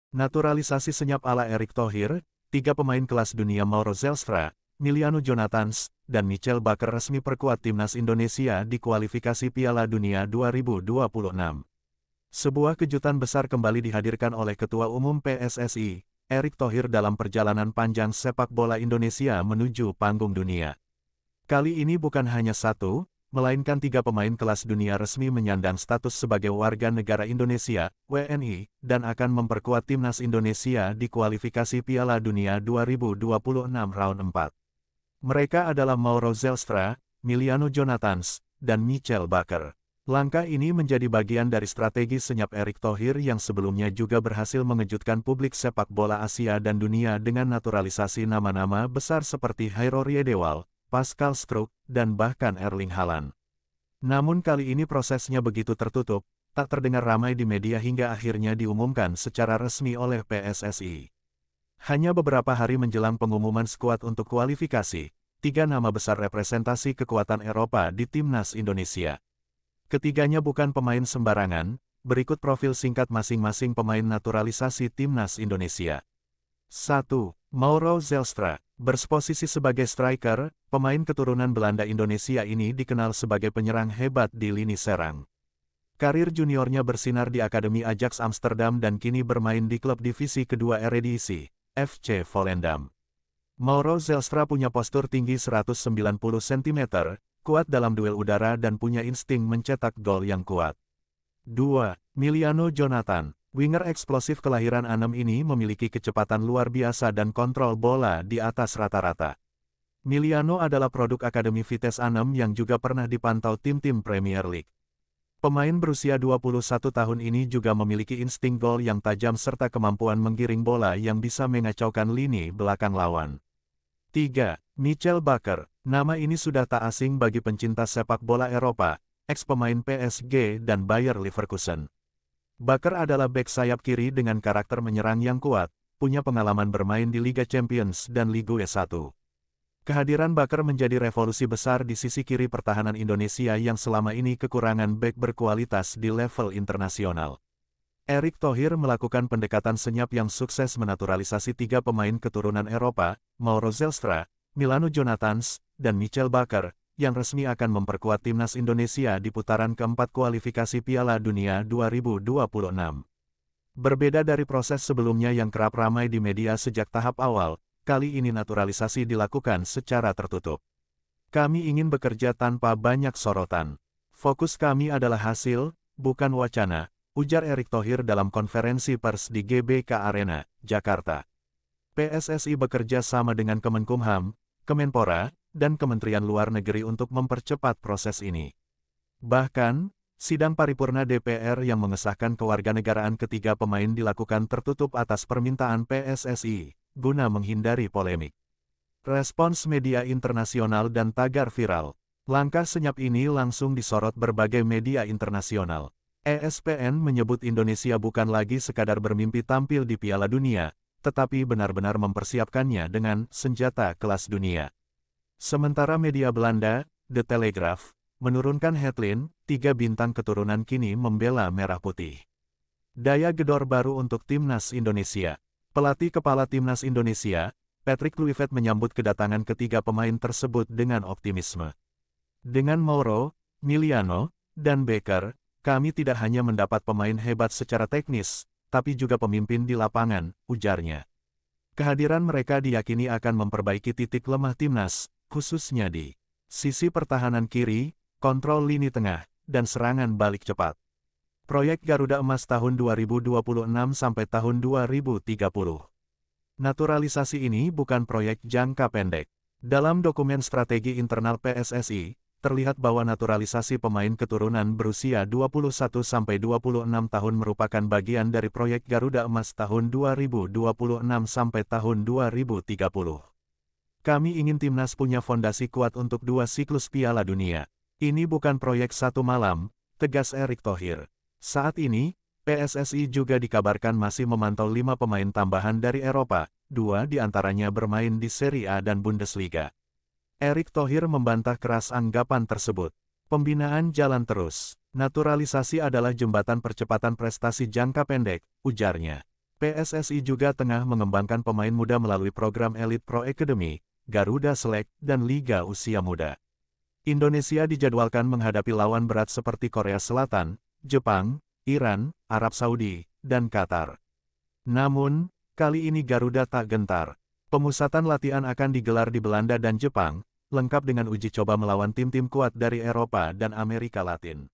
Naturalisasi senyap ala Erick Thohir, tiga pemain kelas dunia Mauro Zelstra, Emiliano Jonathans, dan Michel Bakker resmi perkuat timnas Indonesia di kualifikasi Piala Dunia 2026. Sebuah kejutan besar kembali dihadirkan oleh Ketua Umum PSSI, Erick Thohir dalam perjalanan panjang sepak bola Indonesia menuju panggung dunia. Kali ini bukan hanya satu, melainkan tiga pemain kelas dunia resmi menyandang status sebagai warga negara Indonesia, WNI, dan akan memperkuat timnas Indonesia di kualifikasi Piala Dunia 2026 round 4. Mereka adalah Mauro Zelstra, Emiliano Jonathans, dan Michel Bakker. Langkah ini menjadi bagian dari strategi senyap Erick Thohir yang sebelumnya juga berhasil mengejutkan publik sepak bola Asia dan dunia dengan naturalisasi nama-nama besar seperti Hairo Riedewald, Pascal Struijk, dan bahkan Erling Haaland. Namun kali ini prosesnya begitu tertutup, tak terdengar ramai di media hingga akhirnya diumumkan secara resmi oleh PSSI. Hanya beberapa hari menjelang pengumuman skuad untuk kualifikasi, tiga nama besar representasi kekuatan Eropa di timnas Indonesia. Ketiganya bukan pemain sembarangan, berikut profil singkat masing-masing pemain naturalisasi timnas Indonesia. 1. Mauro Zelstra. Berposisi sebagai striker, pemain keturunan Belanda Indonesia ini dikenal sebagai penyerang hebat di lini serang. Karir juniornya bersinar di Akademi Ajax Amsterdam dan kini bermain di klub divisi kedua Eredivisie, FC Volendam. Mauro Zelstra punya postur tinggi 190 cm, kuat dalam duel udara dan punya insting mencetak gol yang kuat. 2. Emiliano Jonathans. Winger eksplosif kelahiran 6 ini memiliki kecepatan luar biasa dan kontrol bola di atas rata-rata. Emiliano adalah produk Akademi Vitesse 6 yang juga pernah dipantau tim-tim Premier League. Pemain berusia 21 tahun ini juga memiliki insting gol yang tajam serta kemampuan menggiring bola yang bisa mengacaukan lini belakang lawan. 3. Michel Bakker. Nama ini sudah tak asing bagi pencinta sepak bola Eropa, ex-pemain PSG dan Bayer Leverkusen. Bakker adalah bek sayap kiri dengan karakter menyerang yang kuat, punya pengalaman bermain di Liga Champions dan Ligue 1. Kehadiran Bakker menjadi revolusi besar di sisi kiri pertahanan Indonesia yang selama ini kekurangan bek berkualitas di level internasional. Erick Thohir melakukan pendekatan senyap yang sukses menaturalisasi tiga pemain keturunan Eropa, Mauro Zelstra, Emiliano Jonathans, dan Michel Bakker, yang resmi akan memperkuat timnas Indonesia di putaran keempat kualifikasi Piala Dunia 2026. Berbeda dari proses sebelumnya yang kerap ramai di media sejak tahap awal, kali ini naturalisasi dilakukan secara tertutup. Kami ingin bekerja tanpa banyak sorotan. Fokus kami adalah hasil, bukan wacana, ujar Erick Thohir dalam konferensi pers di GBK Arena, Jakarta. PSSI bekerja sama dengan Kemenkumham, Kemenpora, dan Kementerian Luar Negeri untuk mempercepat proses ini. Bahkan, sidang paripurna DPR yang mengesahkan kewarganegaraan ketiga pemain dilakukan tertutup atas permintaan PSSI, guna menghindari polemik. Respons media internasional dan tagar viral. Langkah senyap ini langsung disorot berbagai media internasional. ESPN menyebut Indonesia bukan lagi sekadar bermimpi tampil di Piala Dunia, tetapi benar-benar mempersiapkannya dengan senjata kelas dunia. Sementara media Belanda, The Telegraph, menurunkan headline, tiga bintang keturunan kini membela merah putih. Daya gedor baru untuk timnas Indonesia. Pelatih kepala timnas Indonesia, Patrick Kluivert menyambut kedatangan ketiga pemain tersebut dengan optimisme. Dengan Mauro, Emiliano, dan Bakker, kami tidak hanya mendapat pemain hebat secara teknis, tapi juga pemimpin di lapangan, ujarnya. Kehadiran mereka diyakini akan memperbaiki titik lemah timnas, khususnya di sisi pertahanan kiri, kontrol lini tengah, dan serangan balik cepat. Proyek Garuda Emas tahun 2026 sampai tahun 2030. Naturalisasi ini bukan proyek jangka pendek. Dalam dokumen strategi internal PSSI, terlihat bahwa naturalisasi pemain keturunan berusia 21 sampai 26 tahun merupakan bagian dari proyek Garuda Emas tahun 2026 sampai tahun 2030. Kami ingin timnas punya fondasi kuat untuk 2 siklus Piala Dunia. Ini bukan proyek satu malam, tegas Erick Thohir. Saat ini, PSSI juga dikabarkan masih memantau 5 pemain tambahan dari Eropa, 2 diantaranya bermain di Serie A dan Bundesliga. Erick Thohir membantah keras anggapan tersebut. Pembinaan jalan terus. Naturalisasi adalah jembatan percepatan prestasi jangka pendek, ujarnya. PSSI juga tengah mengembangkan pemain muda melalui program Elite Pro Academy, Garuda Select, dan Liga Usia Muda. Indonesia dijadwalkan menghadapi lawan berat seperti Korea Selatan, Jepang, Iran, Arab Saudi, dan Qatar. Namun, kali ini Garuda tak gentar. Pemusatan latihan akan digelar di Belanda dan Jepang, lengkap dengan uji coba melawan tim-tim kuat dari Eropa dan Amerika Latin.